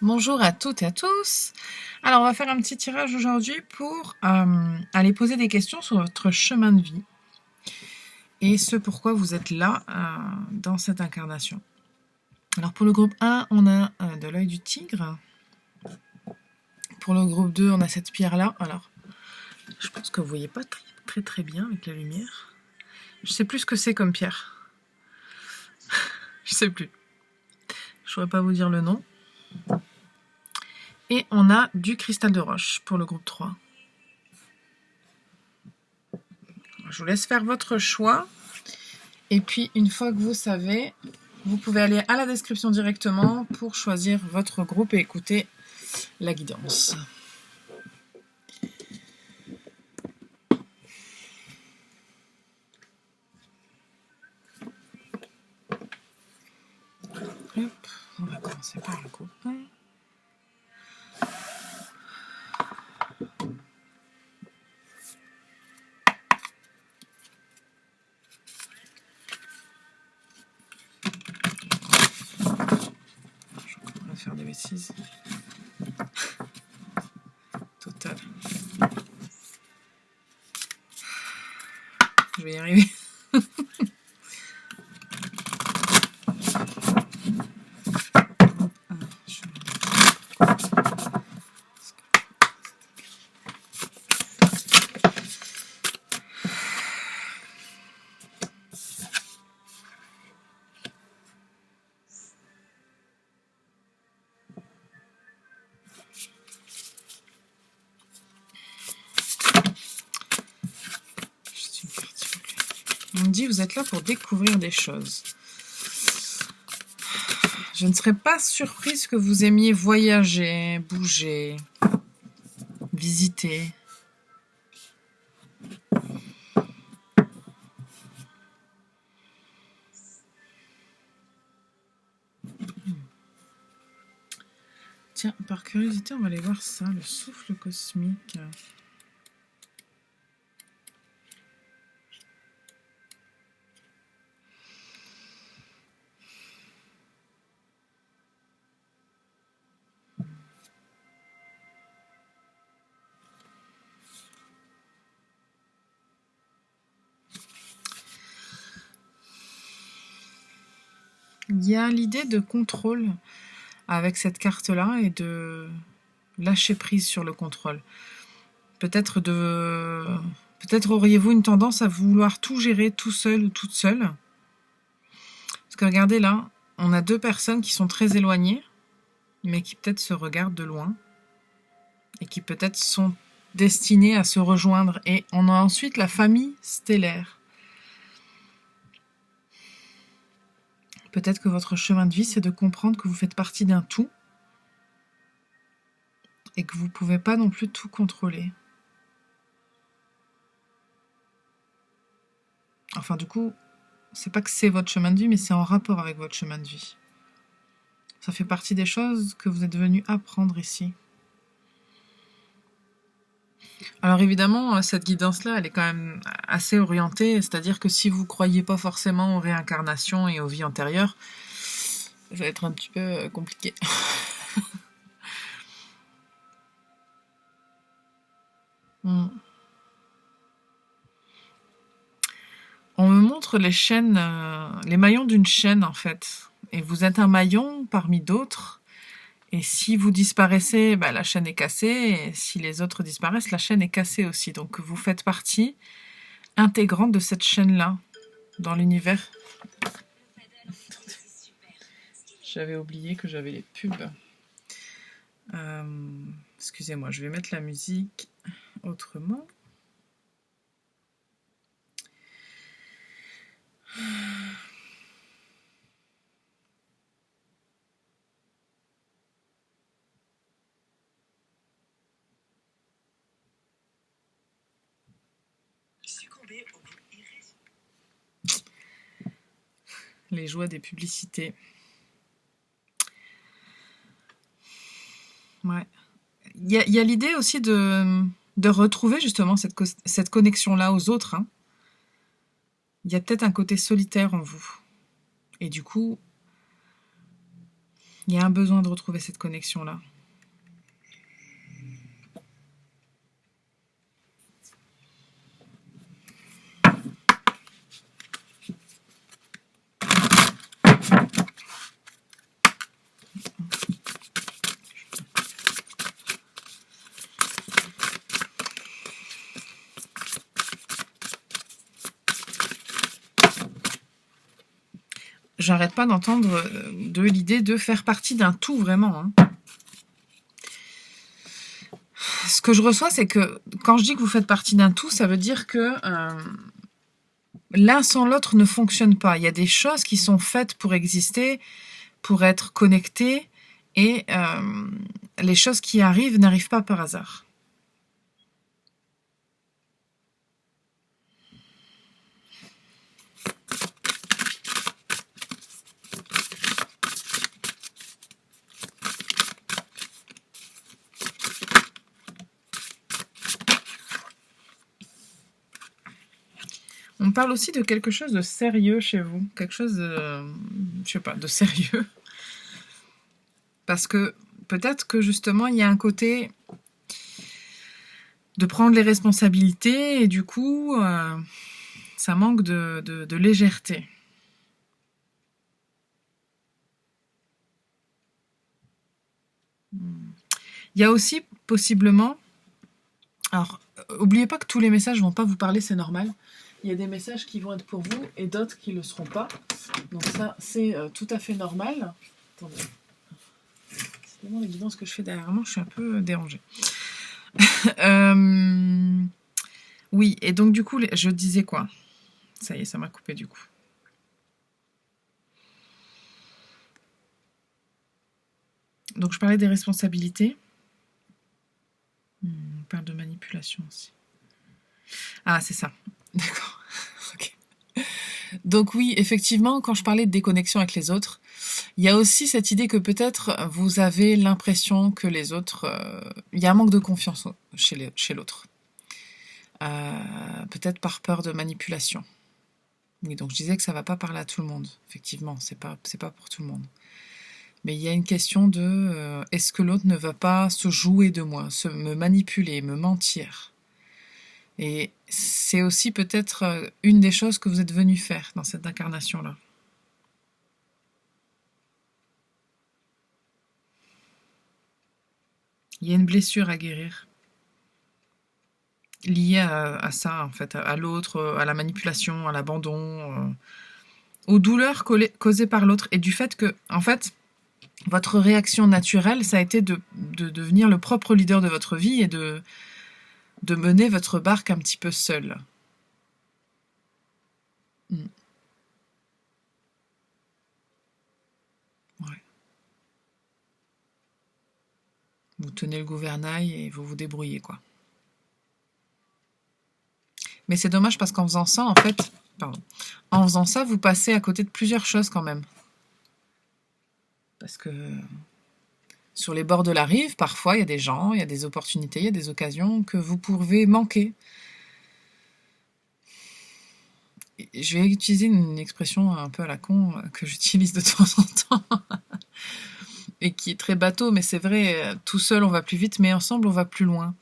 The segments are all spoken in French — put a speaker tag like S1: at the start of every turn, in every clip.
S1: Bonjour à toutes et à tous. Alors, on va faire un petit tirage aujourd'hui pour aller poser des questions sur votre chemin de vie et ce pourquoi vous êtes là dans cette incarnation. Alors, pour le groupe 1, on a de l'œil du tigre. Pour le groupe 2, on a cette pierre-là. Alors, je pense que vous ne voyez pas très bien avec la lumière. Je sais plus ce que c'est comme pierre. Je sais plus. Je ne saurais pas vous dire le nom. Et on a du cristal de roche pour le groupe 3. Je vous laisse faire votre choix. Et puis, une fois que vous savez, vous pouvez aller à la description directement pour choisir votre groupe et écouter la guidance. Hop, on va commencer par le groupe 1. On va faire des bêtises. Total. Je vais y arriver. On me dit, vous êtes là pour découvrir des choses. Je ne serais pas surprise que vous aimiez voyager, bouger, visiter. Tiens, par curiosité, on va aller voir ça, le souffle cosmique. Il y a l'idée de contrôle avec cette carte-là et de lâcher prise sur le contrôle. Peut-être auriez-vous une tendance à vouloir tout gérer tout seul ou toute seule. Parce que regardez là, on a deux personnes qui sont très éloignées, mais qui peut-être se regardent de loin et qui peut-être sont destinées à se rejoindre. Et on a ensuite la famille stellaire. Peut-être que votre chemin de vie, c'est de comprendre que vous faites partie d'un tout et que vous ne pouvez pas non plus tout contrôler. Enfin, du coup, c'est pas que c'est votre chemin de vie, mais c'est en rapport avec votre chemin de vie. Ça fait partie des choses que vous êtes venu apprendre ici. Alors évidemment, cette guidance-là, elle est quand même assez orientée, c'est-à-dire que si vous ne croyez pas forcément aux réincarnations et aux vies antérieures, ça va être un petit peu compliqué. On me montre les chaînes, les maillons d'une chaîne en fait. Et vous êtes un maillon parmi d'autres. Et si vous disparaissez, bah, la chaîne est cassée. Et si les autres disparaissent, la chaîne est cassée aussi. Donc vous faites partie intégrante de cette chaîne-là dans l'univers. J'avais oublié que j'avais les pubs. Excusez-moi, je vais mettre la musique autrement. Les joies des publicités. Ouais. Il y a l'idée aussi de retrouver justement cette connexion-là aux autres. Hein. Il y a peut-être un côté solitaire en vous. Et du coup, Il y a un besoin de retrouver cette connexion-là. J'arrête pas d'entendre de l'idée de faire partie d'un tout, vraiment. Hein. Ce que je reçois, c'est que quand je dis que vous faites partie d'un tout, ça veut dire que l'un sans l'autre ne fonctionne pas. Il y a des choses qui sont faites pour exister, pour être connectées, et les choses qui arrivent n'arrivent pas par hasard. On parle aussi de quelque chose de sérieux chez vous, quelque chose de, je sais pas, de sérieux. Parce que peut-être que justement, il y a un côté de prendre les responsabilités et du coup, ça manque de légèreté. Il y a aussi possiblement... Alors, n'oubliez pas que tous les messages ne vont pas vous parler, c'est normal. Il y a des messages qui vont être pour vous et d'autres qui ne le seront pas. Donc ça, c'est tout à fait normal. Attendez. C'est tellement évident ce que je fais derrière moi, je suis un peu dérangée. Oui, et donc du coup, je disais quoi? Ça y est, ça m'a coupé du coup. Donc je parlais des responsabilités. On parle de manipulation aussi. Ah, c'est ça. D'accord. Okay. Donc oui, effectivement, quand je parlais de déconnexion avec les autres, il y a aussi cette idée que peut-être vous avez l'impression que les autres... il y a un manque de confiance chez l'autre. Peut-être par peur de manipulation. Oui, donc je disais que ça ne va pas parler à tout le monde. Effectivement, c'est pas pour tout le monde. Mais il y a une question de est-ce que l'autre ne va pas se jouer de moi, me manipuler, me mentir? Et c'est aussi peut-être une des choses que vous êtes venu faire dans cette incarnation-là. Il y a une blessure à guérir liée à ça, en fait, à l'autre, à la manipulation, à l'abandon, aux douleurs causées par l'autre et du fait que, en fait, votre réaction naturelle, ça a été de devenir le propre leader de votre vie et de mener votre barque un petit peu seul. Ouais. Vous tenez le gouvernail et vous vous débrouillez, quoi. Mais c'est dommage parce qu'en faisant ça, en fait, en faisant ça, vous passez à côté de plusieurs choses quand même. Parce que sur les bords de la rive, parfois, il y a des gens, il y a des opportunités, il y a des occasions que vous pouvez manquer. Je vais utiliser une expression un peu à la con que j'utilise de temps en temps et qui est très bateau, mais c'est vrai, tout seul on va plus vite, mais ensemble on va plus loin.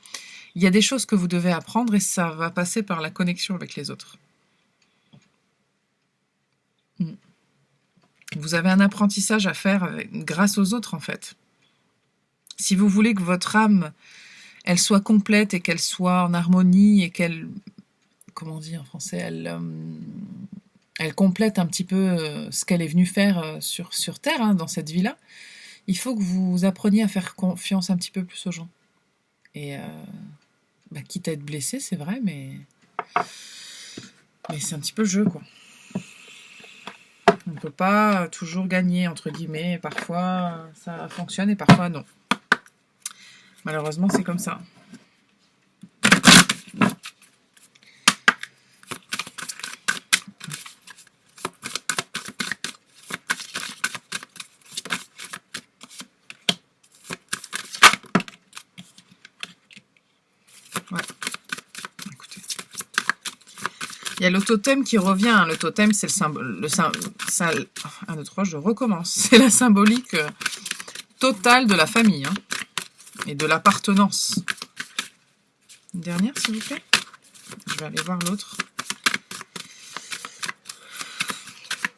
S1: Il y a des choses que vous devez apprendre et ça va passer par la connexion avec les autres. Vous avez un apprentissage à faire grâce aux autres en fait. Si vous voulez que votre âme, elle soit complète et qu'elle soit en harmonie et qu'elle, comment on dit en français, elle complète un petit peu ce qu'elle est venue faire sur Terre, hein, dans cette vie-là, il faut que vous appreniez à faire confiance un petit peu plus aux gens. Et quitte à être blessé, c'est vrai, mais c'est un petit peu le jeu, quoi. On ne peut pas toujours gagner, entre guillemets. Parfois, ça fonctionne et parfois, non. Malheureusement, c'est comme ça. Ouais. Écoutez. Il y a le totem qui revient. Le totem, c'est le symbole. 1, 2, 3, je recommence. C'est la symbolique totale de la famille, hein, et de l'appartenance. Une dernière, s'il vous plaît. Je vais aller voir l'autre.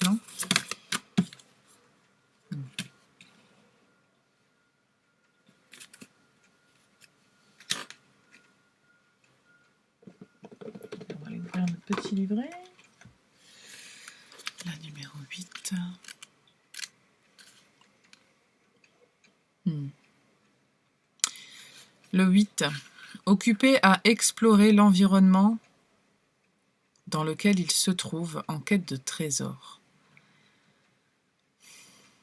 S1: Non? On va aller ouvrir notre petit livret. La numéro 8. Le 8. Occupé à explorer l'environnement dans lequel il se trouve en quête de trésors.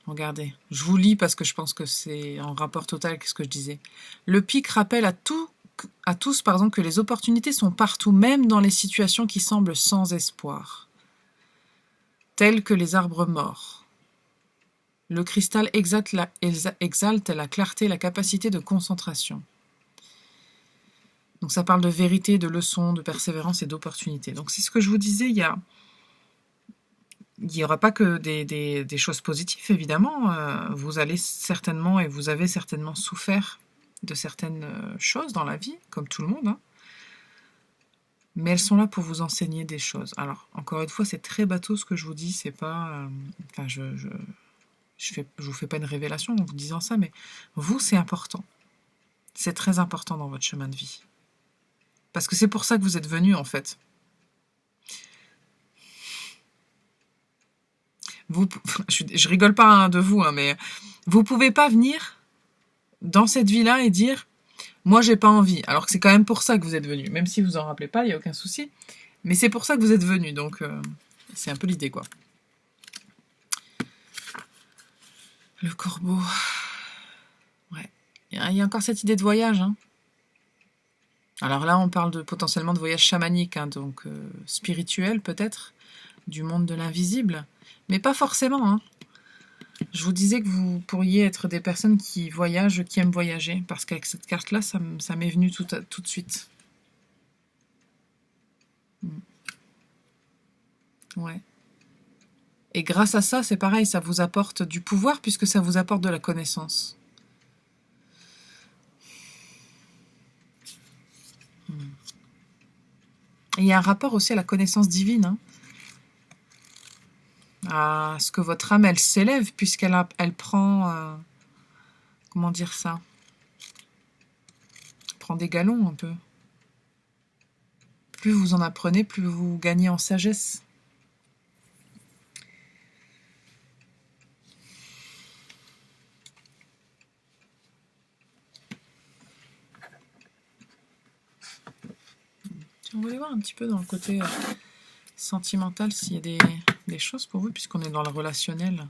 S1: Regardez, je vous lis parce que je pense que c'est en rapport total avec ce que je disais. Le pic rappelle à tous que les opportunités sont partout, même dans les situations qui semblent sans espoir, telles que les arbres morts. Le cristal exalte la clarté et la capacité de concentration. Donc ça parle de vérité, de leçons, de persévérance et d'opportunités. Donc c'est ce que je vous disais, il n'y aura pas que des choses positives, évidemment. Vous allez certainement, et vous avez certainement souffert de certaines choses dans la vie, comme tout le monde, hein. Mais elles sont là pour vous enseigner des choses. Alors, encore une fois, c'est très bateau ce que je vous dis, c'est pas... enfin, je vous fais pas une révélation en vous disant ça, mais vous, c'est important. C'est très important dans votre chemin de vie. Parce que c'est pour ça que vous êtes venu, en fait. Je rigole pas, hein, de vous, hein, mais vous pouvez pas venir dans cette vie-là et dire « Moi, j'ai pas envie ». Alors que c'est quand même pour ça que vous êtes venu. Même si vous en rappelez pas, il n'y a aucun souci. Mais c'est pour ça que vous êtes venu. Donc, c'est un peu l'idée, quoi. Le corbeau. Ouais. Il y a encore cette idée de voyage, hein. Alors là, on parle potentiellement de voyage chamanique, hein, donc spirituel peut-être, du monde de l'invisible, mais pas forcément, hein. Je vous disais que vous pourriez être des personnes qui voyagent, qui aiment voyager, parce qu'avec cette carte-là, ça m'est venu tout de suite. Ouais. Et grâce à ça, c'est pareil, ça vous apporte du pouvoir, puisque ça vous apporte de la connaissance. Et il y a un rapport aussi à la connaissance divine, hein, à ce que votre âme, elle s'élève, puisqu'elle prend... comment dire ça? Elle prend des galons, un peu. Plus vous en apprenez, plus vous gagnez en sagesse. On va aller voir un petit peu dans le côté sentimental s'il y a des choses pour vous, puisqu'on est dans le relationnel.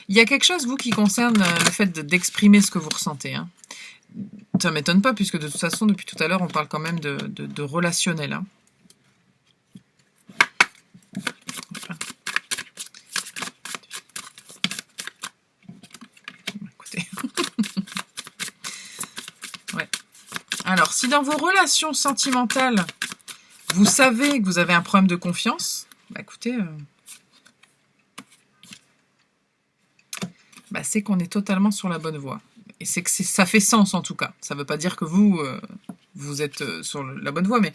S1: Il y a quelque chose, vous, qui concerne le fait d'exprimer ce que vous ressentez, hein. Ça ne m'étonne pas, puisque de toute façon, depuis tout à l'heure, on parle quand même de relationnel, hein. Écoutez. Ouais. Alors, si dans vos relations sentimentales, vous savez que vous avez un problème de confiance, bah écoutez, bah c'est qu'on est totalement sur la bonne voie. Et c'est que ça fait sens, en tout cas. Ça ne veut pas dire que vous êtes sur la bonne voie, mais...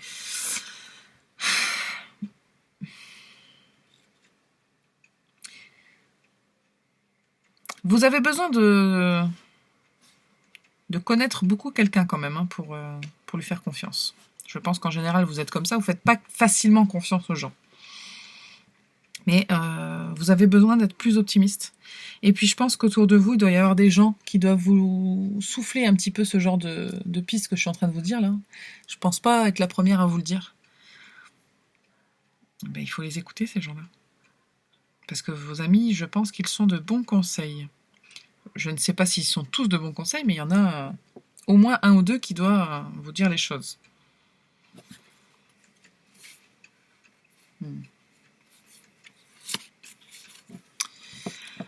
S1: Vous avez besoin de connaître beaucoup quelqu'un quand même, hein, pour lui faire confiance. Je pense qu'en général, vous êtes comme ça, vous ne faites pas facilement confiance aux gens. Mais vous avez besoin d'être plus optimiste. Et puis je pense qu'autour de vous, il doit y avoir des gens qui doivent vous souffler un petit peu ce genre de piste que je suis en train de vous dire là. Je pense pas être la première à vous le dire. Ben, il faut les écouter, ces gens-là. Parce que vos amis, je pense qu'ils sont de bons conseils. Je ne sais pas s'ils sont tous de bons conseils, mais il y en a au moins un ou deux qui doivent vous dire les choses.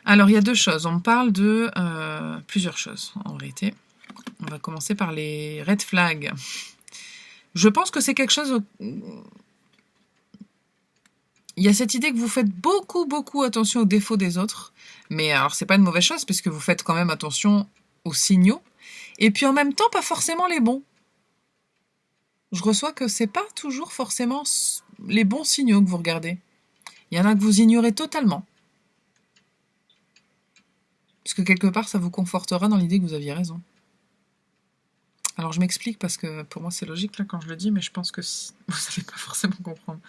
S1: Alors, il y a deux choses. On parle de plusieurs choses, en réalité. On va commencer par les red flags. Je pense que c'est quelque chose il y a cette idée que vous faites beaucoup attention aux défauts des autres. Mais alors, c'est pas une mauvaise chose, puisque vous faites quand même attention aux signaux. Et puis en même temps, pas forcément les bons. Je reçois que c'est pas toujours forcément les bons signaux que vous regardez. Il y en a que vous ignorez totalement. Parce que quelque part, ça vous confortera dans l'idée que vous aviez raison. Alors je m'explique parce que pour moi c'est logique là quand je le dis, mais je pense que vous n'allez pas forcément comprendre.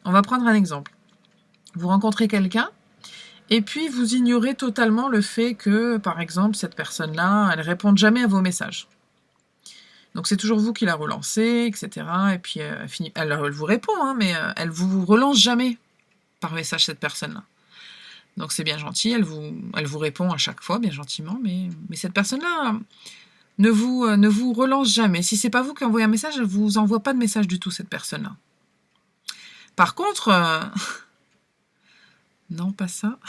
S1: On va prendre un exemple. Vous rencontrez quelqu'un, et puis vous ignorez totalement le fait que, par exemple, cette personne-là, elle ne réponde jamais à vos messages. Donc c'est toujours vous qui la relancez, etc. Et puis elle vous répond, hein, mais elle vous relance jamais par message, cette personne-là. Donc c'est bien gentil, elle vous répond à chaque fois, bien gentiment, mais cette personne-là ne vous relance jamais. Si c'est pas vous qui envoyez un message, elle vous envoie pas de message du tout, cette personne-là. Par contre, non, pas ça.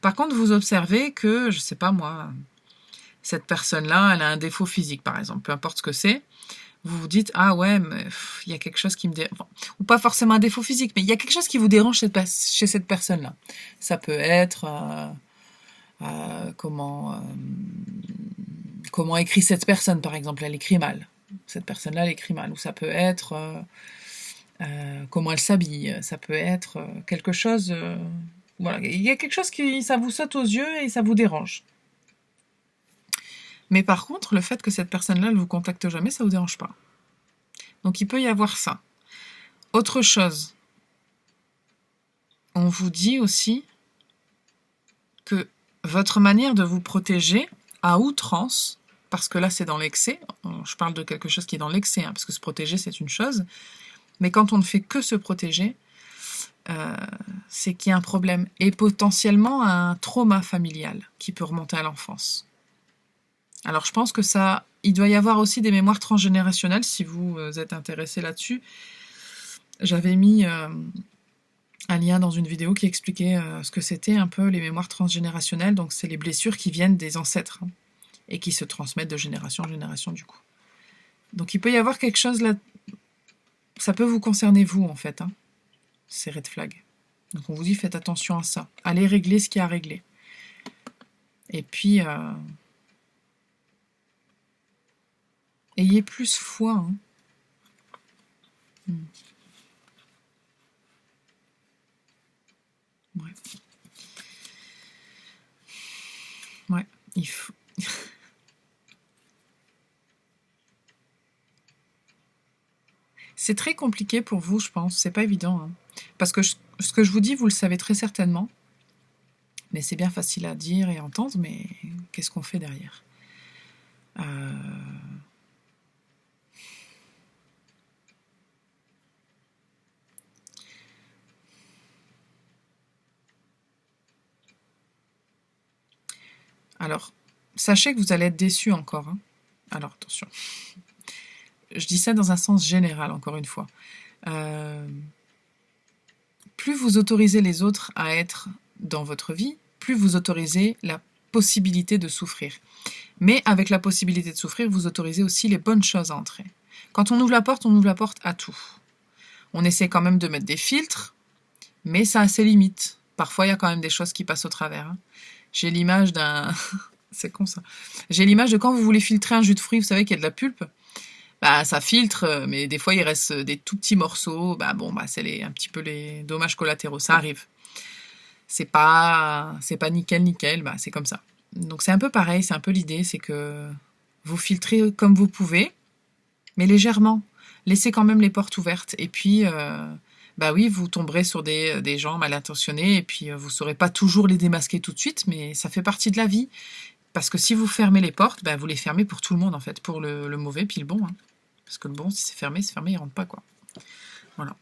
S1: Par contre, vous observez que, je sais pas moi, cette personne-là, elle a un défaut physique, par exemple, peu importe ce que c'est. Vous vous dites, ah ouais, mais il y a quelque chose qui me dérange. Enfin, ou pas forcément un défaut physique, mais il y a quelque chose qui vous dérange chez cette personne-là. Ça peut être comment écrit cette personne, par exemple, elle écrit mal. Cette personne-là, elle écrit mal. Ou ça peut être comment elle s'habille. Ça peut être quelque chose... voilà, il y a quelque chose qui ça vous saute aux yeux et ça vous dérange. Mais par contre, le fait que cette personne-là ne vous contacte jamais, ça ne vous dérange pas. Donc il peut y avoir ça. Autre chose, on vous dit aussi que votre manière de vous protéger à outrance, parce que là c'est dans l'excès, je parle de quelque chose qui est dans l'excès, hein, parce que se protéger c'est une chose, mais quand on ne fait que se protéger, c'est qu'il y a un problème, et potentiellement un trauma familial qui peut remonter à l'enfance. Alors je pense que il doit y avoir aussi des mémoires transgénérationnelles, si vous êtes intéressé là-dessus. J'avais mis un lien dans une vidéo qui expliquait ce que c'était un peu les mémoires transgénérationnelles, donc c'est les blessures qui viennent des ancêtres, hein, et qui se transmettent de génération en génération du coup. Donc il peut y avoir quelque chose là, ça peut vous concerner vous en fait, hein, ces red flags. Donc on vous dit faites attention à ça, allez régler ce qu'il y a à régler. Et puis... ayez plus foi. Hein. Ouais. Ouais, il faut... C'est très compliqué pour vous, je pense. C'est pas évident. Hein. Parce que ce que je vous dis, vous le savez très certainement. Mais c'est bien facile à dire et à entendre, mais qu'est-ce qu'on fait derrière ? Alors, sachez que vous allez être déçus encore. Hein. Alors, attention. Je dis ça dans un sens général, encore une fois. Plus vous autorisez les autres à être dans votre vie, plus vous autorisez la possibilité de souffrir. Mais avec la possibilité de souffrir, vous autorisez aussi les bonnes choses à entrer. Quand on ouvre la porte à tout. On essaie quand même de mettre des filtres, mais ça a ses limites. Parfois, il y a quand même des choses qui passent au travers. Hein. J'ai l'image d'un... C'est con ça. J'ai l'image de quand vous voulez filtrer un jus de fruits, vous savez qu'il y a de la pulpe. Bah, ça filtre, mais des fois il reste des tout petits morceaux. Bah bon, bah c'est un petit peu les dommages collatéraux. Ça arrive. C'est pas nickel. Bah c'est comme ça. Donc c'est un peu pareil. C'est un peu l'idée, c'est que vous filtrez comme vous pouvez, mais légèrement. Laissez quand même les portes ouvertes. Et puis, bah oui, vous tomberez sur des gens mal intentionnés. Et puis vous saurez pas toujours les démasquer tout de suite, mais ça fait partie de la vie. Parce que si vous fermez les portes, bah, vous les fermez pour tout le monde, en fait. Pour le mauvais, puis le bon. Hein. Parce que le bon, si c'est fermé, il rentre pas, quoi. Voilà.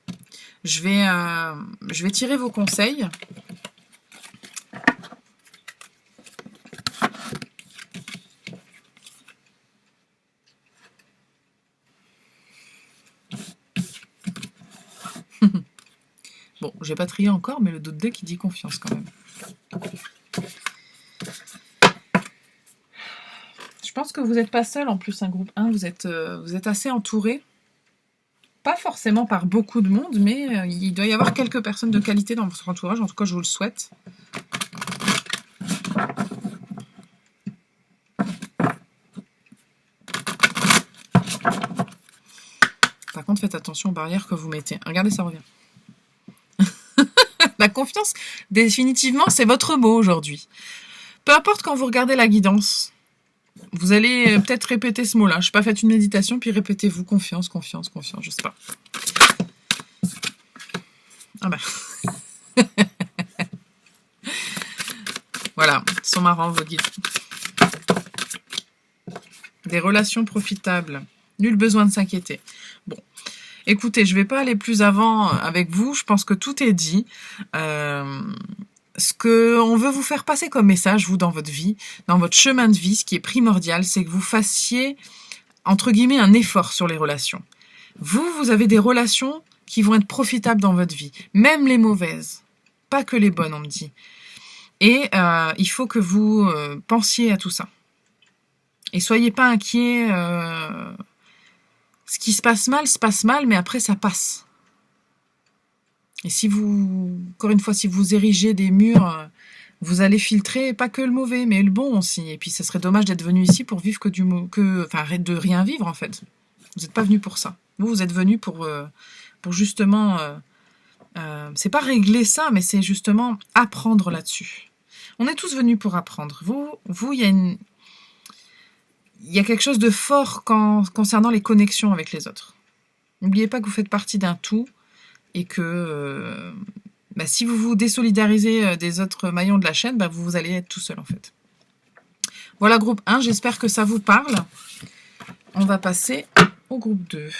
S1: Je vais tirer vos conseils. Bon, j'ai pas trié encore, mais le dos de deck, il dit confiance, quand même. Je pense que vous n'êtes pas seul, en plus, un groupe 1. Vous êtes assez entouré Pas forcément par beaucoup de monde, mais il doit y avoir quelques personnes de qualité dans votre entourage. En tout cas, je vous le souhaite. Par contre, faites attention aux barrières que vous mettez. Regardez, ça revient. La confiance, définitivement, c'est votre mot aujourd'hui. Peu importe quand vous regardez la guidance, vous allez peut-être répéter ce mot-là. Je sais pas, faites une méditation, puis répétez-vous confiance, confiance, confiance, je sais pas. Ah bah. Voilà, ils sont marrants vos guides. Des relations profitables. Nul besoin de s'inquiéter. Bon. Écoutez, je ne vais pas aller plus avant avec vous. Je pense que tout est dit. Ce qu'on veut vous faire passer comme message, vous, dans votre vie, dans votre chemin de vie, ce qui est primordial, c'est que vous fassiez, entre guillemets, un effort sur les relations. Vous avez des relations qui vont être profitables dans votre vie. Même les mauvaises. Pas que les bonnes, on me dit. Et il faut que vous pensiez à tout ça. Et soyez pas inquiets. Ce qui se passe mal, mais après ça passe. Et si vous, encore une fois, si vous érigez des murs, vous allez filtrer pas que le mauvais, mais le bon aussi. Et puis ça serait dommage d'être venu ici pour vivre enfin, de rien vivre en fait. Vous n'êtes pas venu pour ça. Vous êtes venu pour justement, c'est pas régler ça, mais c'est justement apprendre là-dessus. On est tous venus pour apprendre. Vous, il y a quelque chose de fort concernant les connexions avec les autres. N'oubliez pas que vous faites partie d'un tout et que si vous vous désolidarisez des autres maillons de la chaîne, vous allez être tout seul en fait. Voilà groupe 1, j'espère que ça vous parle. On va passer au groupe 2.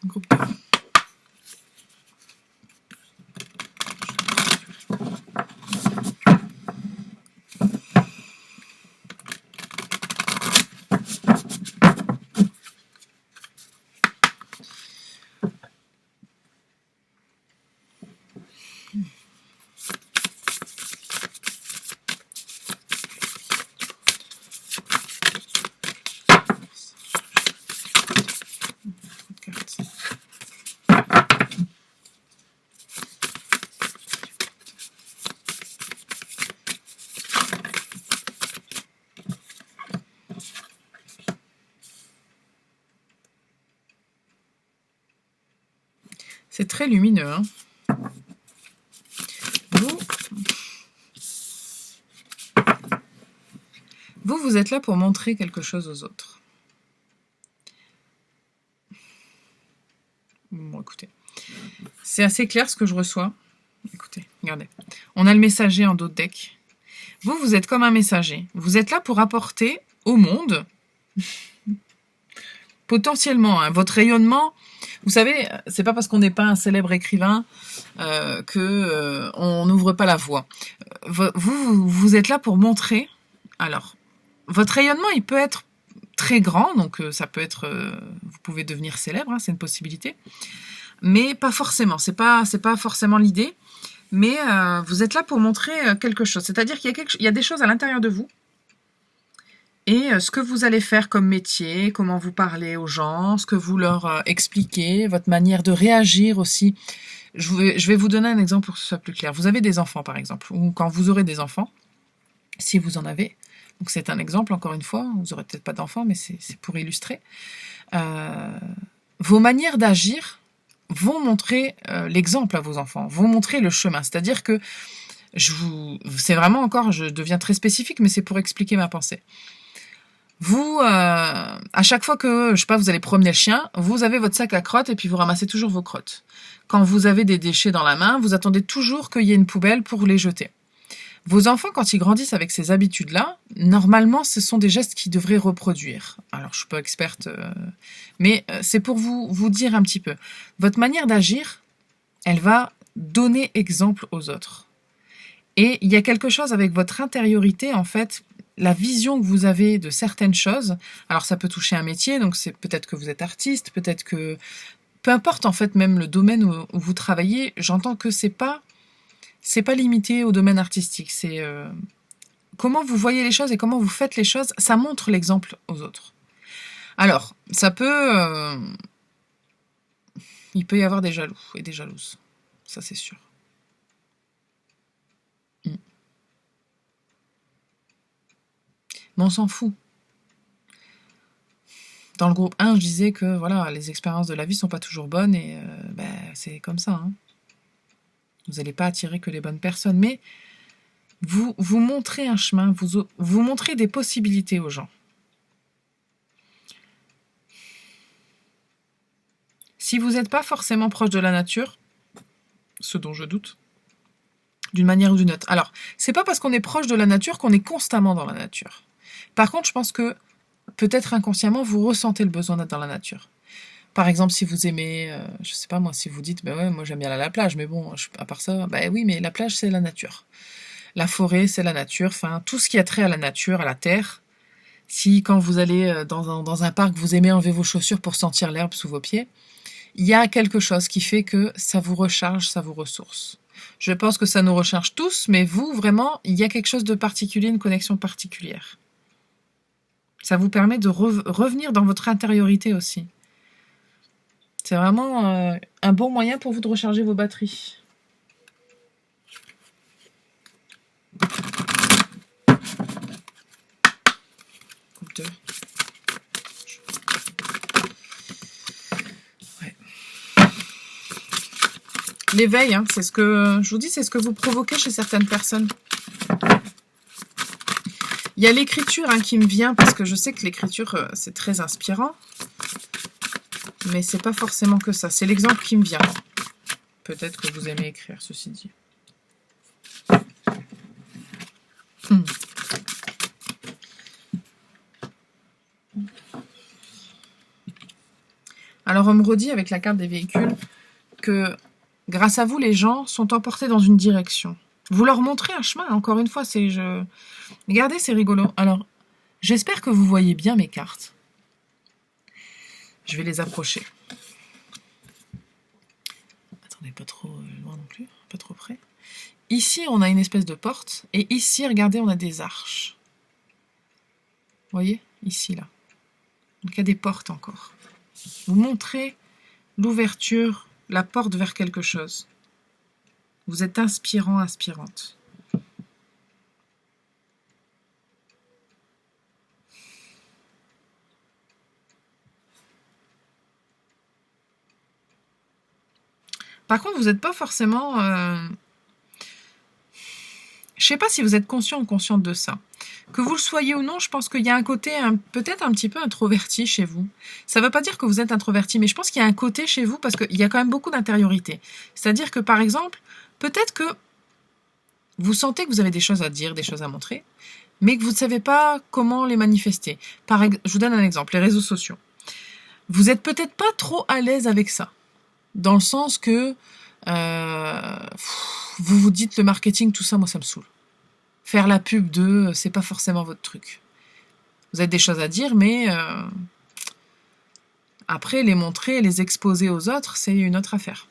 S1: Groupe 2. C'est très lumineux. Hein. Vous êtes là pour montrer quelque chose aux autres. Bon, écoutez. C'est assez clair ce que je reçois. Écoutez, regardez. On a le messager en dos de deck. Vous êtes comme un messager. Vous êtes là pour apporter au monde, potentiellement, hein, votre rayonnement. Vous savez, c'est pas parce qu'on n'est pas un célèbre écrivain on n'ouvre pas la voie. Vous êtes là pour montrer. Alors, votre rayonnement, il peut être très grand, donc ça peut être, vous pouvez devenir célèbre, hein, c'est une possibilité, mais pas forcément. C'est pas forcément l'idée. Mais vous êtes là pour montrer quelque chose. C'est-à-dire qu'il y a des choses à l'intérieur de vous. Et ce que vous allez faire comme métier, comment vous parlez aux gens, ce que vous leur expliquez, votre manière de réagir aussi. Je vais vous donner un exemple pour que ce soit plus clair. Vous avez des enfants, par exemple, ou quand vous aurez des enfants, si vous en avez. Donc c'est un exemple, encore une fois. Vous n'aurez peut-être pas d'enfants, mais c'est pour illustrer. Vos manières d'agir vont montrer l'exemple à vos enfants, vont montrer le chemin. C'est-à-dire que c'est vraiment encore, je deviens très spécifique, mais c'est pour expliquer ma pensée. Vous, à chaque fois que, je sais pas, vous allez promener le chien, vous avez votre sac à crottes et puis vous ramassez toujours vos crottes. Quand vous avez des déchets dans la main, vous attendez toujours qu'il y ait une poubelle pour les jeter. Vos enfants, quand ils grandissent avec ces habitudes-là, normalement, ce sont des gestes qu'ils devraient reproduire. Alors, je suis pas experte, mais c'est pour vous dire un petit peu. Votre manière d'agir, elle va donner exemple aux autres. Et il y a quelque chose avec votre intériorité, en fait, la vision que vous avez de certaines choses. Alors, ça peut toucher un métier, donc c'est peut-être que vous êtes artiste, peut-être que... Peu importe, en fait, même le domaine où vous travaillez, j'entends que c'est pas c'est pas limité au domaine artistique. C'est comment vous voyez les choses et comment vous faites les choses, ça montre l'exemple aux autres. Alors, ça peut... il peut y avoir des jaloux et des jalouses. Ça, c'est sûr. Mm. Mais on s'en fout. Dans le groupe 1, je disais que voilà, les expériences de la vie sont pas toujours bonnes et c'est comme ça. Hein. Vous n'allez pas attirer que les bonnes personnes, mais vous montrez un chemin, vous montrez des possibilités aux gens. Si vous n'êtes pas forcément proche de la nature, ce dont je doute, d'une manière ou d'une autre. Alors, c'est pas parce qu'on est proche de la nature qu'on est constamment dans la nature. Par contre, je pense que peut-être inconsciemment, vous ressentez le besoin d'être dans la nature. Par exemple, si vous aimez, je sais pas moi, si vous dites, ouais, moi j'aime bien aller à la plage, mais bon, à part ça, oui, mais la plage c'est la nature. La forêt c'est la nature, enfin, tout ce qui a trait à la nature, à la terre. Si quand vous allez dans un parc, vous aimez enlever vos chaussures pour sentir l'herbe sous vos pieds, il y a quelque chose qui fait que ça vous recharge, ça vous ressource. Je pense que ça nous recharge tous, mais vous, vraiment, il y a quelque chose de particulier, une connexion particulière. Ça vous permet de revenir dans votre intériorité aussi. C'est vraiment un bon moyen pour vous de recharger vos batteries. Ouais. L'éveil, hein, c'est ce que je vous dis, c'est ce que vous provoquez chez certaines personnes. Il y a l'écriture qui me vient, parce que je sais que l'écriture, c'est très inspirant. Mais c'est pas forcément que ça. C'est l'exemple qui me vient. Peut-être que vous aimez écrire, ceci dit. Alors, on me redit avec la carte des véhicules que grâce à vous, les gens sont emportés dans une direction. Vous leur montrez un chemin, encore une fois, regardez, c'est rigolo. Alors, j'espère que vous voyez bien mes cartes. Je vais les approcher. Attendez, pas trop loin non plus, pas trop près. Ici, on a une espèce de porte, et ici, regardez, on a des arches. Vous voyez? Ici, là. Donc, il y a des portes encore. Vous montrez l'ouverture, la porte vers quelque chose. Vous êtes inspirant, inspirante. Par contre, vous n'êtes pas forcément... Je sais pas si vous êtes conscient ou consciente de ça. Que vous le soyez ou non, je pense qu'il y a un côté peut-être un petit peu introverti chez vous. Ça ne veut pas dire que vous êtes introverti, mais je pense qu'il y a un côté chez vous parce qu'il y a quand même beaucoup d'intériorité. C'est-à-dire que, par exemple, peut-être que vous sentez que vous avez des choses à dire, des choses à montrer, mais que vous ne savez pas comment les manifester. Je vous donne un exemple, les réseaux sociaux. Vous n'êtes peut-être pas trop à l'aise avec ça, dans le sens que vous vous dites le marketing, tout ça, moi ça me saoule. Faire la pub c'est pas forcément votre truc. Vous avez des choses à dire, mais après les montrer, les exposer aux autres, c'est une autre affaire.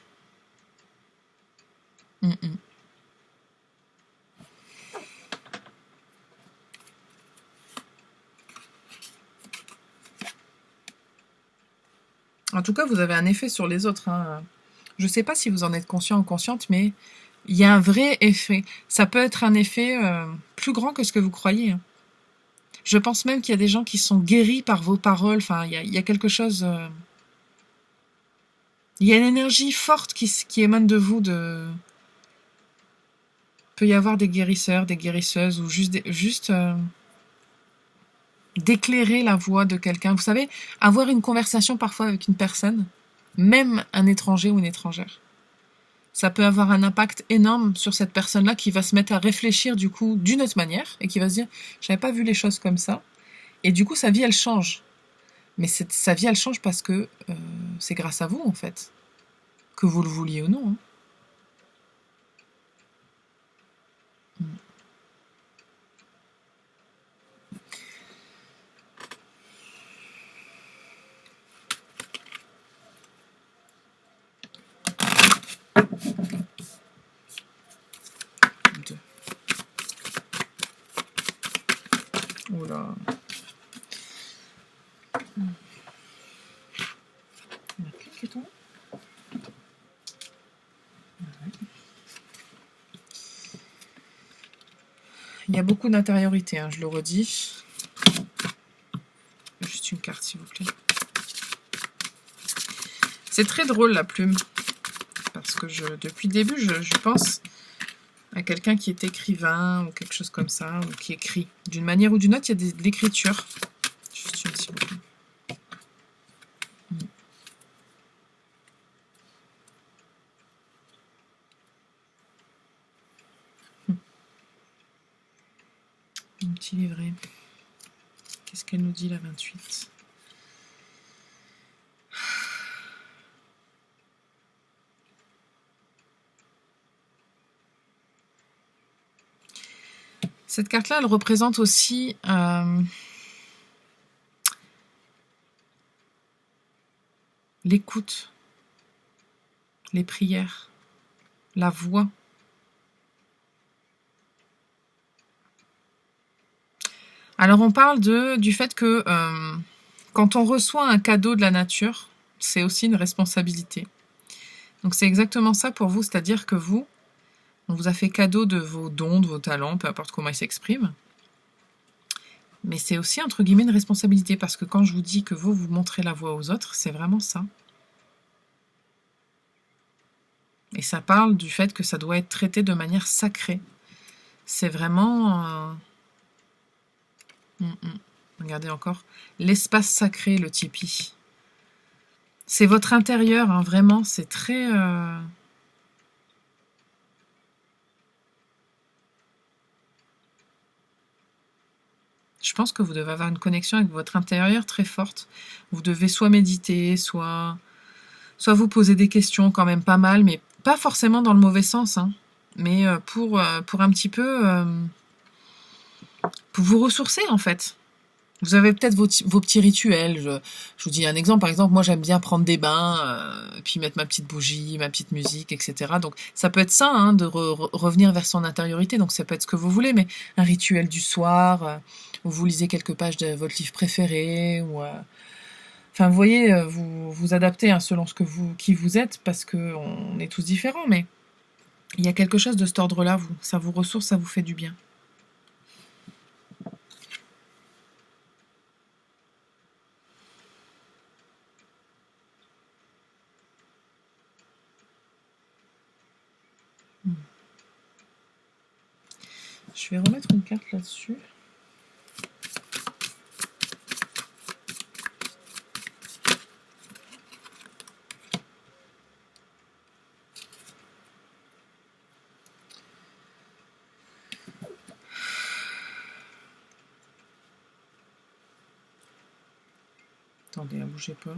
S1: En tout cas, vous avez un effet sur les autres. Je ne sais pas si vous en êtes conscient ou consciente, mais il y a un vrai effet. Ça peut être un effet plus grand que ce que vous croyez. Je pense même qu'il y a des gens qui sont guéris par vos paroles. Enfin, il y a quelque chose... il y a une énergie forte qui émane de vous. Il peut y avoir des guérisseurs, des guérisseuses, ou juste d'éclairer la voix de quelqu'un. Vous savez, avoir une conversation parfois avec une personne, même un étranger ou une étrangère, ça peut avoir un impact énorme sur cette personne-là qui va se mettre à réfléchir du coup d'une autre manière et qui va se dire « j'avais pas vu les choses comme ça ». Et du coup, sa vie, elle change. Mais sa vie, elle change parce que c'est grâce à vous, en fait. Que vous le vouliez ou non. Il y en a qu'une qui est tombée. Il y a beaucoup d'intériorité, hein, je le redis. Juste une carte, s'il vous plaît. C'est très drôle, la plume. Parce que depuis le début, je pense à quelqu'un qui est écrivain ou quelque chose comme ça, ou qui écrit. D'une manière ou d'une autre, il y a de l'écriture. Juste une, s'il vous plaît. Un petit livret. Qu'est-ce qu'elle nous dit, la 28 ? Cette carte-là, elle représente aussi l'écoute, les prières, la voix. Alors on parle du fait que quand on reçoit un cadeau de la nature, c'est aussi une responsabilité. Donc c'est exactement ça pour vous, c'est-à-dire que vous, on vous a fait cadeau de vos dons, de vos talents, peu importe comment ils s'expriment. Mais c'est aussi, entre guillemets, une responsabilité, parce que quand je vous dis que vous montrez la voie aux autres, c'est vraiment ça. Et ça parle du fait que ça doit être traité de manière sacrée. C'est vraiment... Regardez encore. L'espace sacré, le tipi. C'est votre intérieur, hein, vraiment. C'est très... Je pense que vous devez avoir une connexion avec votre intérieur très forte. Vous devez soit méditer, soit vous poser des questions quand même pas mal, mais pas forcément dans le mauvais sens, hein, mais pour un petit peu... pour vous ressourcer, en fait. Vous avez peut-être vos petits rituels. Je vous dis un exemple. Par exemple, moi, j'aime bien prendre des bains, puis mettre ma petite bougie, ma petite musique, etc. Donc, ça peut être ça, hein, de revenir vers son intériorité. Donc, ça peut être ce que vous voulez, mais un rituel du soir, où vous lisez quelques pages de votre livre préféré, ou... Enfin, vous voyez, vous adaptez, hein, selon qui vous êtes, parce qu'on est tous différents, mais il y a quelque chose de cet ordre-là, ça vous ressource, ça vous fait du bien. Je vais remettre une carte là-dessus. Attendez, ne bougez pas.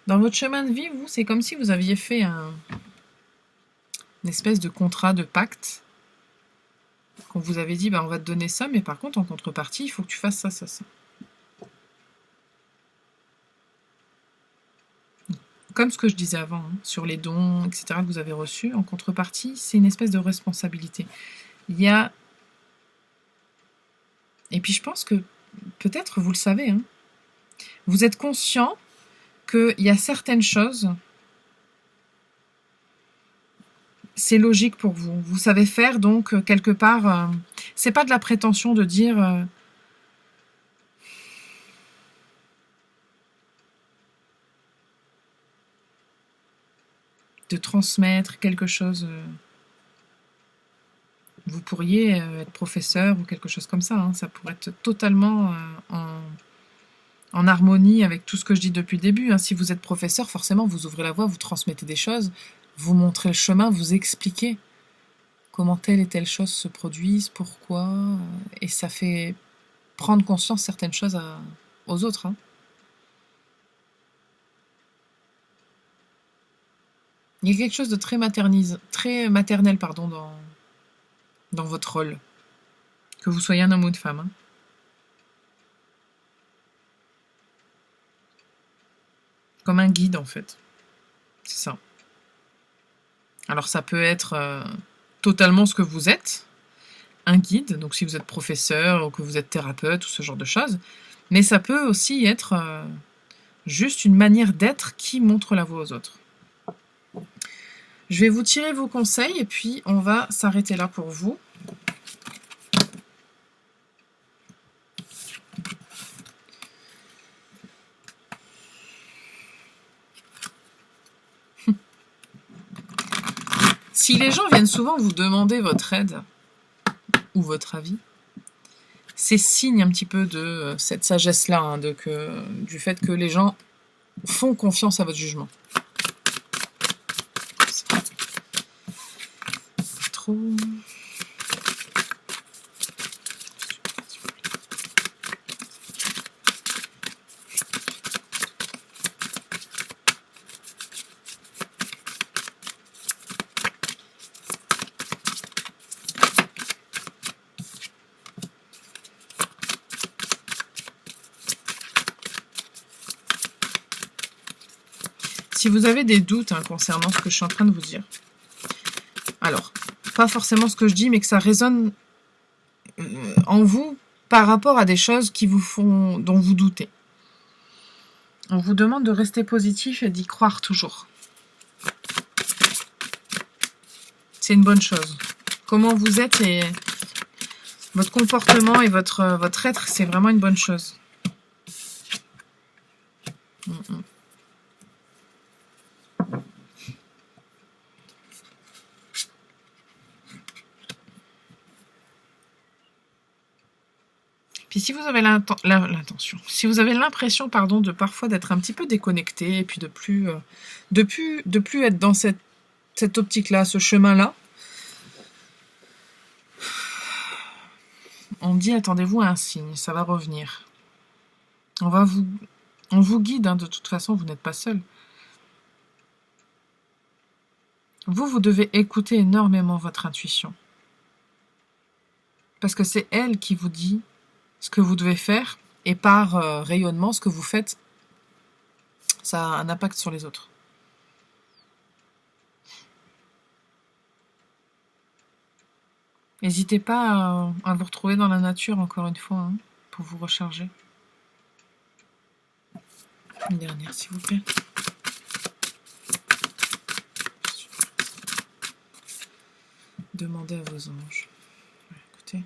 S1: Dans votre chemin de vie, c'est comme si vous aviez fait une espèce de contrat, de pacte, qu'on vous avait dit, on va te donner ça, mais par contre, en contrepartie, il faut que tu fasses ça, ça, ça. Comme ce que je disais avant, hein, sur les dons, etc., que vous avez reçus, en contrepartie, c'est une espèce de responsabilité. Il y a... Et puis je pense que, peut-être vous le savez, hein, vous êtes conscient qu'il y a certaines choses, c'est logique pour vous. Vous savez faire, donc, quelque part, c'est pas de la prétention de dire... de transmettre quelque chose. Vous pourriez être professeur ou quelque chose comme ça. Hein. Ça pourrait être totalement en harmonie avec tout ce que je dis depuis le début. Hein. Si vous êtes professeur, forcément, vous ouvrez la voie, vous transmettez des choses, vous montrez le chemin, vous expliquez comment telle et telle chose se produisent, pourquoi, et ça fait prendre conscience certaines choses aux autres. Hein. Il y a quelque chose de très maternel, pardon, dans votre rôle, que vous soyez un homme ou une femme. Hein. Comme un guide, en fait. C'est ça. Alors ça peut être totalement ce que vous êtes, un guide, donc si vous êtes professeur ou que vous êtes thérapeute ou ce genre de choses, mais ça peut aussi être juste une manière d'être qui montre la voie aux autres. Je vais vous tirer vos conseils et puis on va s'arrêter là pour vous. Si les gens viennent souvent vous demander votre aide ou votre avis, c'est signe un petit peu de cette sagesse-là, hein, du fait que les gens font confiance à votre jugement. Trop... Si vous avez des doutes concernant ce que je suis en train de vous dire, alors, pas forcément ce que je dis, mais que ça résonne en vous par rapport à des choses qui vous font, dont vous doutez. On vous demande de rester positif et d'y croire toujours. C'est une bonne chose. Comment vous êtes et votre comportement et votre être, c'est vraiment une bonne chose. Puis si vous avez l'intention, si vous avez l'impression, pardon, de parfois d'être un petit peu déconnecté et puis de plus être dans cette optique-là, ce chemin-là, on dit attendez-vous à un signe, ça va revenir. On vous guide, de toute façon, vous n'êtes pas seul. Vous devez écouter énormément votre intuition. Parce que c'est elle qui vous dit ce que vous devez faire, et par rayonnement, ce que vous faites, ça a un impact sur les autres. N'hésitez pas à vous retrouver dans la nature, encore une fois, pour vous recharger. Une dernière, s'il vous plaît. Demandez à vos anges. Écoutez.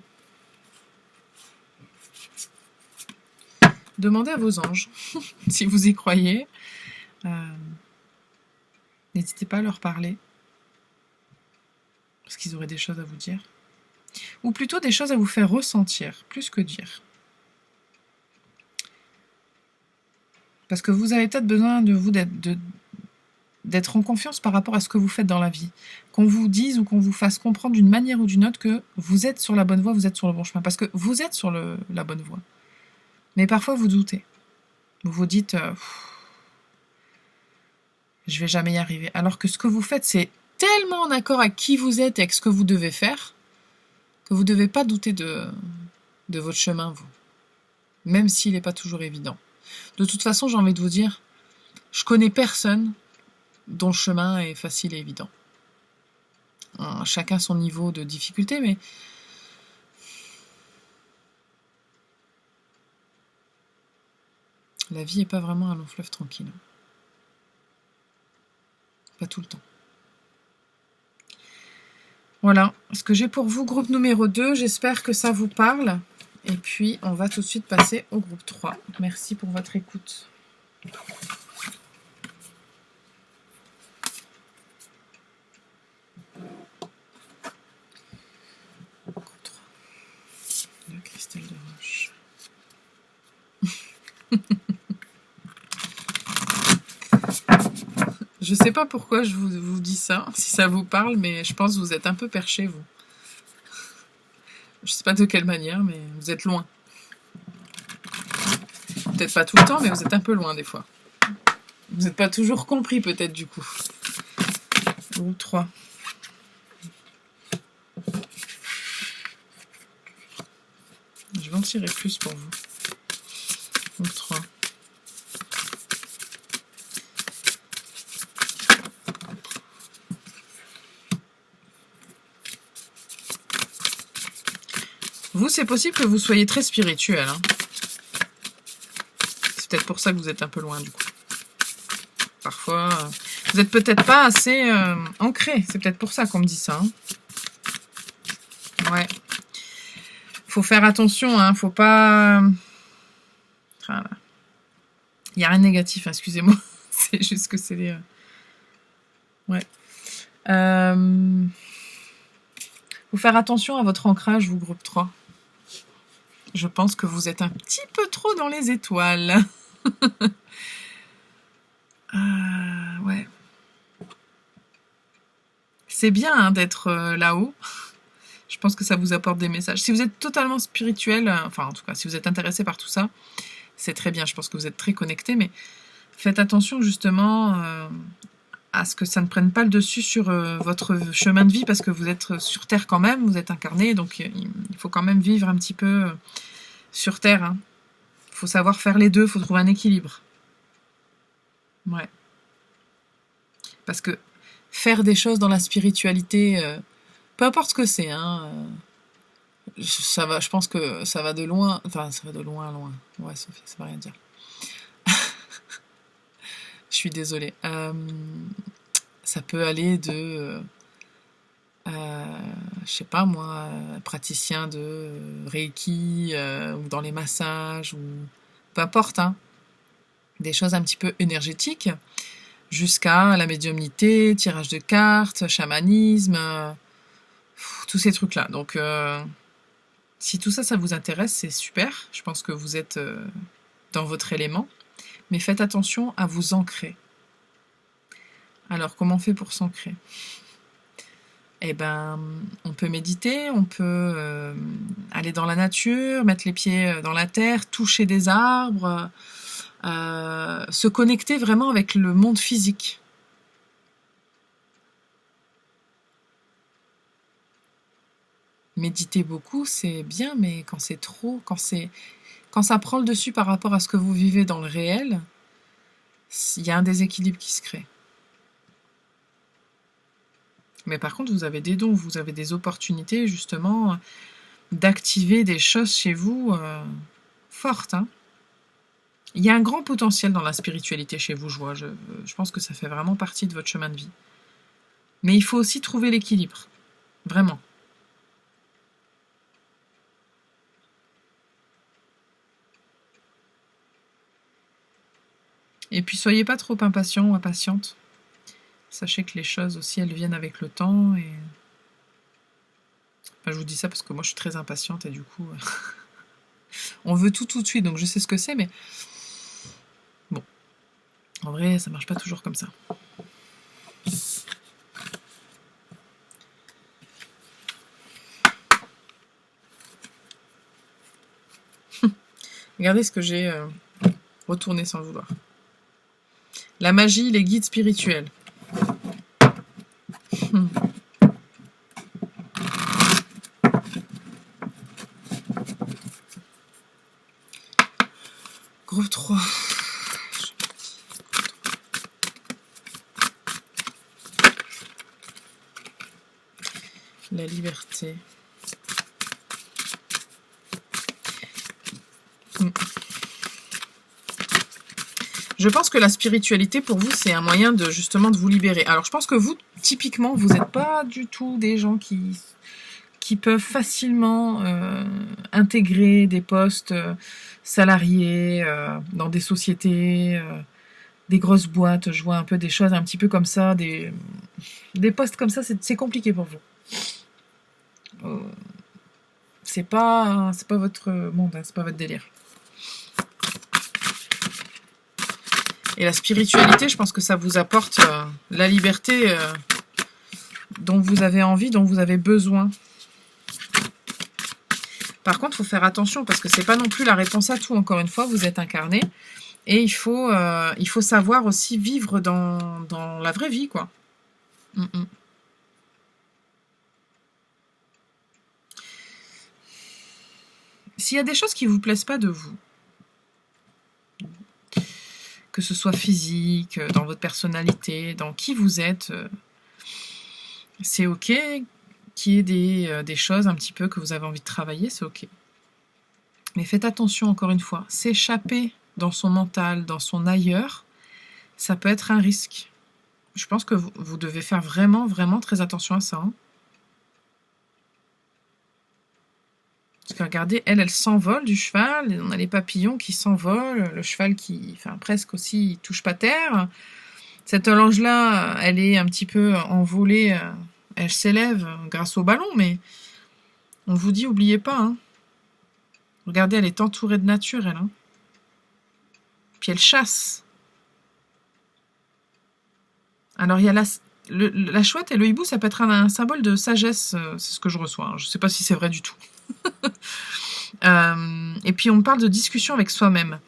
S1: Demandez à vos anges, si vous y croyez. N'hésitez pas à leur parler. Parce qu'ils auraient des choses à vous dire. Ou plutôt des choses à vous faire ressentir, plus que dire. Parce que vous avez peut-être besoin de vous d'être en confiance par rapport à ce que vous faites dans la vie. Qu'on vous dise ou qu'on vous fasse comprendre d'une manière ou d'une autre que vous êtes sur la bonne voie, vous êtes sur le bon chemin. Parce que vous êtes sur la bonne voie. Mais parfois vous doutez. Vous vous dites je vais jamais y arriver. Alors que ce que vous faites, c'est tellement en accord avec qui vous êtes et avec ce que vous devez faire que vous ne devez pas douter de votre chemin, vous. Même s'il n'est pas toujours évident. De toute façon, j'ai envie de vous dire, je connais personne dont le chemin est facile et évident. Chacun son niveau de difficulté, mais la vie n'est pas vraiment un long fleuve tranquille. Pas tout le temps. Voilà ce que j'ai pour vous, groupe numéro 2. J'espère que ça vous parle. Et puis, on va tout de suite passer au groupe 3. Merci pour votre écoute. Groupe 3. Le cristal de roche. Je sais pas pourquoi je vous dis ça, si ça vous parle, mais je pense que vous êtes un peu perché, vous. Je sais pas de quelle manière, mais vous êtes loin. Peut-être pas tout le temps, mais vous êtes un peu loin des fois. Vous n'êtes pas toujours compris, peut-être, du coup. Ou 3. Je vais en tirer plus pour vous. Ou 3. Vous, c'est possible que vous soyez très spirituel. Hein. C'est peut-être pour ça que vous êtes un peu loin, du coup. Parfois, vous n'êtes peut-être pas assez ancré. C'est peut-être pour ça qu'on me dit ça. Hein. Ouais. Faut faire attention, hein. Faut pas... Voilà. Il n'y a rien de négatif, hein, excusez-moi. C'est juste que c'est des... Ouais. Faut faire attention à votre ancrage, vous, groupe 3. Je pense que vous êtes un petit peu trop dans les étoiles. Ouais. C'est bien hein, d'être là-haut. Je pense que ça vous apporte des messages. Si vous êtes totalement spirituel, enfin en tout cas, si vous êtes intéressé par tout ça, c'est très bien. Je pense que vous êtes très connecté, mais faites attention justement à ce que ça ne prenne pas le dessus sur votre chemin de vie, parce que vous êtes sur Terre quand même, vous êtes incarné, donc il faut quand même vivre un petit peu sur Terre. Hein. Il faut savoir faire les deux, il faut trouver un équilibre. Ouais. Parce que faire des choses dans la spiritualité, peu importe ce que c'est, hein, ça va, je pense que ça va de loin, enfin ça va de loin, loin. Ouais, Sophie, ça va rien dire. Je suis désolée. Ça peut aller de, je sais pas moi, praticien de Reiki, ou dans les massages, ou peu importe, hein, des choses un petit peu énergétiques, jusqu'à la médiumnité, tirage de cartes, chamanisme, tous ces trucs-là. Donc, si tout ça, ça vous intéresse, c'est super. Je pense que vous êtes dans votre élément. Mais faites attention à vous ancrer. Alors, comment on fait pour s'ancrer? Eh ben, on peut méditer, on peut aller dans la nature, mettre les pieds dans la terre, toucher des arbres, se connecter vraiment avec le monde physique. Méditer beaucoup, c'est bien, mais quand c'est trop, quand ça prend le dessus par rapport à ce que vous vivez dans le réel, il y a un déséquilibre qui se crée. Mais par contre, vous avez des dons, vous avez des opportunités justement d'activer des choses chez vous fortes. Hein. Il y a un grand potentiel dans la spiritualité chez vous, je vois. Je pense que ça fait vraiment partie de votre chemin de vie. Mais il faut aussi trouver l'équilibre. Vraiment. Et puis, soyez pas trop impatient ou impatiente. Sachez que les choses aussi, elles viennent avec le temps. Et... Enfin, je vous dis ça parce que moi, je suis très impatiente et du coup, on veut tout de suite. Donc, je sais ce que c'est, mais bon, en vrai, ça marche pas toujours comme ça. Regardez ce que j'ai retourné sans le vouloir. La magie, les guides spirituels. Groupe 3. La liberté. Je pense que la spiritualité, pour vous, c'est un moyen de justement de vous libérer. Alors, je pense que vous, typiquement, vous n'êtes pas du tout des gens qui peuvent facilement intégrer des postes salariés dans des sociétés, des grosses boîtes. Je vois un peu des choses un petit peu comme ça, des postes comme ça, c'est compliqué pour vous. C'est pas votre monde, hein, c'est pas votre délire. Et la spiritualité, je pense que ça vous apporte la liberté dont vous avez envie, dont vous avez besoin. Par contre, il faut faire attention parce que c'est pas non plus la réponse à tout. Encore une fois, vous êtes incarné et il faut savoir aussi vivre dans la vraie vie, quoi. S'il y a des choses qui vous plaisent pas de vous, que ce soit physique, dans votre personnalité, dans qui vous êtes, c'est ok. qu'il y ait des choses un petit peu que vous avez envie de travailler, c'est ok. Mais faites attention, encore une fois, s'échapper dans son mental, dans son ailleurs, ça peut être un risque. Je pense que vous devez faire vraiment, vraiment très attention à ça. Hein. Parce que regardez, elle s'envole du cheval, et on a les papillons qui s'envolent, le cheval qui, enfin presque aussi, il touche pas terre. Cette horloge-là, elle est un petit peu envolée, elle s'élève grâce au ballon, mais on vous dit, oubliez pas, hein. Regardez, elle est entourée de nature, elle. Hein. Puis elle chasse. Alors il y a la chouette et le hibou, ça peut être un symbole de sagesse, c'est ce que je reçois. Hein. Je sais pas si c'est vrai du tout. Et puis on parle de discussion avec soi-même.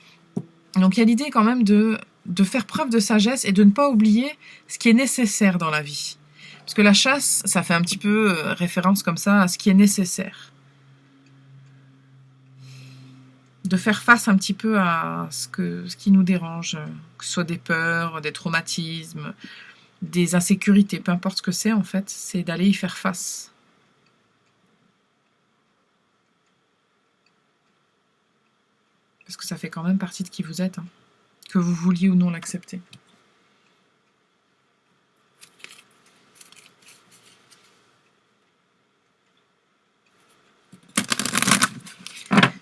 S1: Donc il y a l'idée quand même de faire preuve de sagesse et de ne pas oublier ce qui est nécessaire dans la vie. Parce que la chasse, ça fait un petit peu référence comme ça à ce qui est nécessaire. De faire face un petit peu à ce qui nous dérange, que ce soit des peurs, des traumatismes, des insécurités, peu importe ce que c'est en fait, c'est d'aller y faire face. Parce que ça fait quand même partie de qui vous êtes, hein, que vous vouliez ou non l'accepter.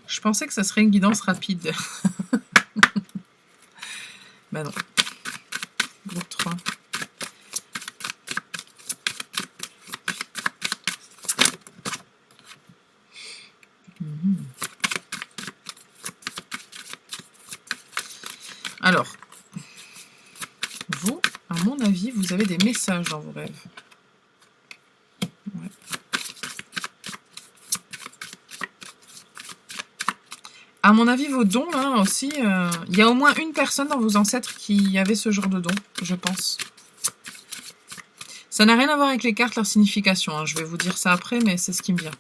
S1: Je pensais que ça serait une guidance rapide. Ben non. Groupe 3. Alors, vous, à mon avis, vous avez des messages dans vos rêves. Ouais. À mon avis, vos dons, là aussi, il y a au moins une personne dans vos ancêtres qui avait ce genre de don, je pense. Ça n'a rien à voir avec les cartes, leur signification. Hein. Je vais vous dire ça après, mais c'est ce qui me vient.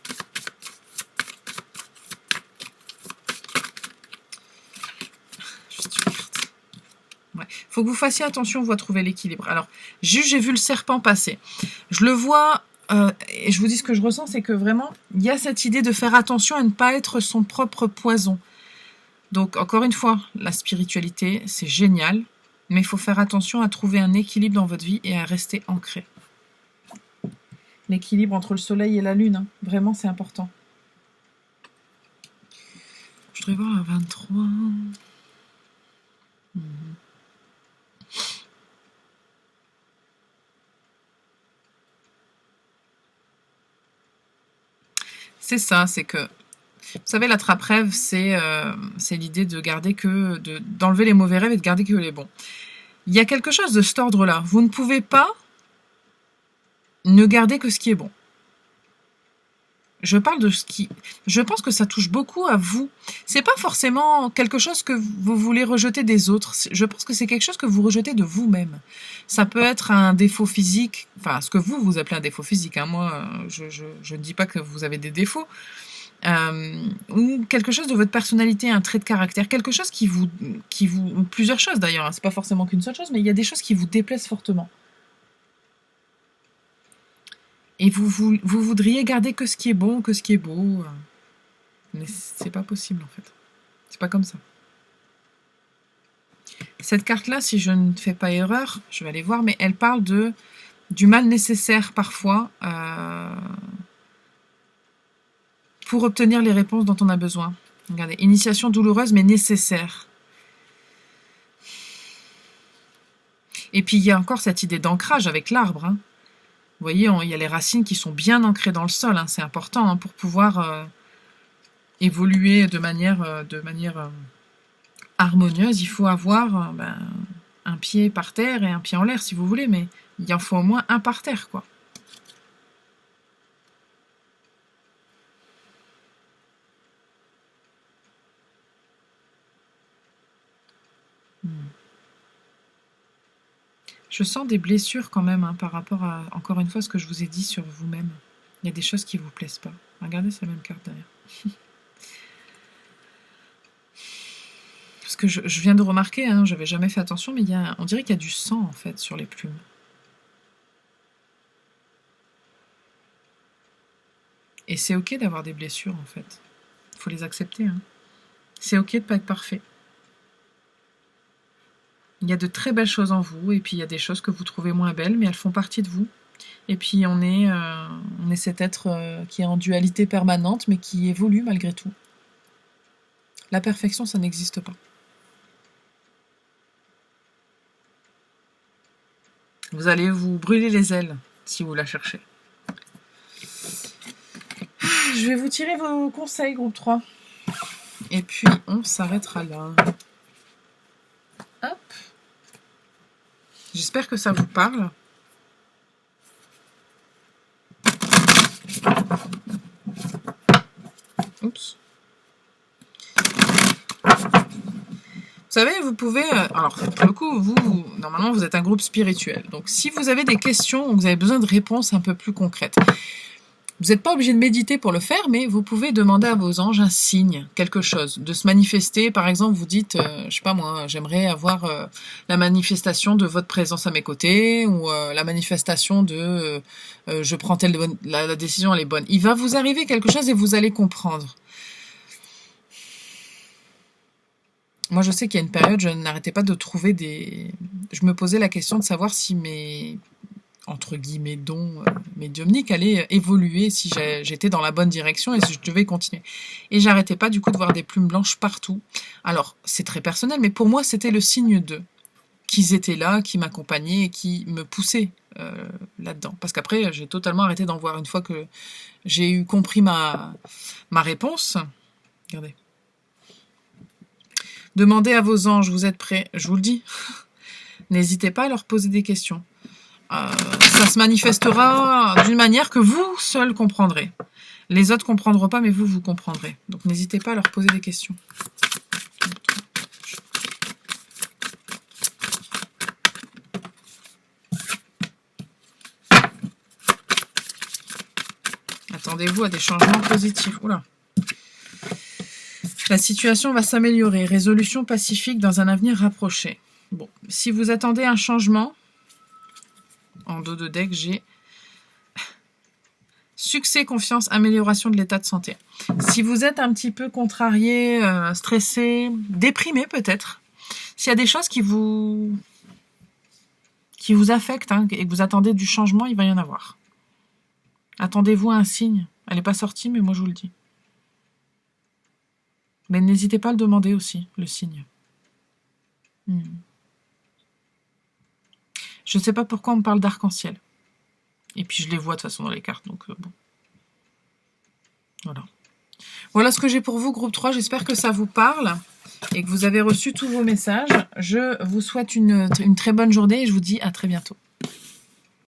S1: Ouais. Faut que vous fassiez attention, vous à trouver l'équilibre. Alors, juste, j'ai vu le serpent passer. Je le vois, et je vous dis ce que je ressens, c'est que vraiment, il y a cette idée de faire attention à ne pas être son propre poison. Donc, encore une fois, la spiritualité, c'est génial, mais il faut faire attention à trouver un équilibre dans votre vie et à rester ancré. L'équilibre entre le soleil et la lune, hein. Vraiment, c'est important. Je voudrais voir à 23... C'est ça, c'est que... Vous savez, la trappe-rêve, c'est l'idée de garder que... d'enlever les mauvais rêves et de garder que les bons. Il y a quelque chose de cet ordre-là. Vous ne pouvez pas ne garder que ce qui est bon. Je parle de ce qui... Je pense que ça touche beaucoup à vous. C'est pas forcément quelque chose que vous voulez rejeter des autres. Je pense que c'est quelque chose que vous rejetez de vous-même. Ça peut être un défaut physique, enfin, ce que vous appelez un défaut physique. Hein. Moi, je ne dis pas que vous avez des défauts. Ou quelque chose de votre personnalité, un trait de caractère, quelque chose qui vous ou plusieurs choses d'ailleurs. Hein. C'est pas forcément qu'une seule chose, mais il y a des choses qui vous déplaisent fortement. Et vous voudriez garder que ce qui est bon, que ce qui est beau. Mais c'est pas possible, en fait. C'est pas comme ça. Cette carte-là, si je ne fais pas erreur, je vais aller voir, mais elle parle du mal nécessaire, parfois, pour obtenir les réponses dont on a besoin. Regardez, initiation douloureuse, mais nécessaire. Et puis, il y a encore cette idée d'ancrage avec l'arbre, hein. Vous voyez, il y a les racines qui sont bien ancrées dans le sol. Hein, c'est important hein, pour pouvoir évoluer de manière harmonieuse. Il faut avoir un pied par terre et un pied en l'air, si vous voulez. Mais il en faut au moins un par terre, quoi. Je sens des blessures quand même hein, par rapport à, encore une fois, ce que je vous ai dit sur vous-même. Il y a des choses qui ne vous plaisent pas. Regardez, c'est la même carte derrière. Parce que je viens de remarquer, hein, j'avais jamais fait attention, mais on dirait qu'il y a du sang en fait sur les plumes. Et c'est ok d'avoir des blessures, en fait. Il faut les accepter. Hein. C'est ok de ne pas être parfait. Il y a de très belles choses en vous, et puis il y a des choses que vous trouvez moins belles, mais elles font partie de vous. Et puis on est cet être qui est en dualité permanente, mais qui évolue malgré tout. La perfection, ça n'existe pas. Vous allez vous brûler les ailes si vous la cherchez. Je vais vous tirer vos conseils, groupe 3. Et puis, on s'arrêtera là. Hop. J'espère que ça vous parle. Oups. Vous savez, vous pouvez... alors, pour le coup, normalement, vous êtes un groupe spirituel. Donc, si vous avez des questions ou vous avez besoin de réponses un peu plus concrètes, vous n'êtes pas obligé de méditer pour le faire, mais vous pouvez demander à vos anges un signe, quelque chose, de se manifester. Par exemple, vous dites, je sais pas moi, j'aimerais avoir la manifestation de votre présence à mes côtés, ou la manifestation de je prends la décision, elle est bonne. Il va vous arriver quelque chose et vous allez comprendre. Moi, je sais qu'il y a une période, je n'arrêtais pas de trouver des... Je me posais la question de savoir si mes, entre guillemets, dons médiumniques allaient évoluer, si j'étais dans la bonne direction et si je devais continuer. Et j'arrêtais pas, du coup, de voir des plumes blanches partout. Alors, c'est très personnel, mais pour moi, c'était le signe d'eux. Qu'ils étaient là, qui m'accompagnaient et qui me poussaient là-dedans. Parce qu'après, j'ai totalement arrêté d'en voir une fois que j'ai eu compris ma réponse. Regardez. Demandez à vos anges, vous êtes prêts? Je vous le dis. N'hésitez pas à leur poser des questions. Ça se manifestera d'une manière que vous seul comprendrez. Les autres ne comprendront pas, mais vous comprendrez. Donc n'hésitez pas à leur poser des questions. Attendez-vous à des changements positifs. Oula. La situation va s'améliorer. Résolution pacifique dans un avenir rapproché. Bon, si vous attendez un changement, en dos de deck, j'ai succès, confiance, amélioration de l'état de santé. Si vous êtes un petit peu contrarié, stressé, déprimé peut-être, s'il y a des choses qui vous affectent et que vous attendez du changement, il va y en avoir. Attendez-vous à un signe. Elle n'est pas sortie, mais moi je vous le dis. Mais n'hésitez pas à le demander aussi, le signe. Je ne sais pas pourquoi on me parle d'arc-en-ciel. Et puis je les vois de toute façon dans les cartes, donc bon. Voilà. Voilà ce que j'ai pour vous, groupe 3. J'espère que ça vous parle et que vous avez reçu tous vos messages. Je vous souhaite une très bonne journée et je vous dis à très bientôt.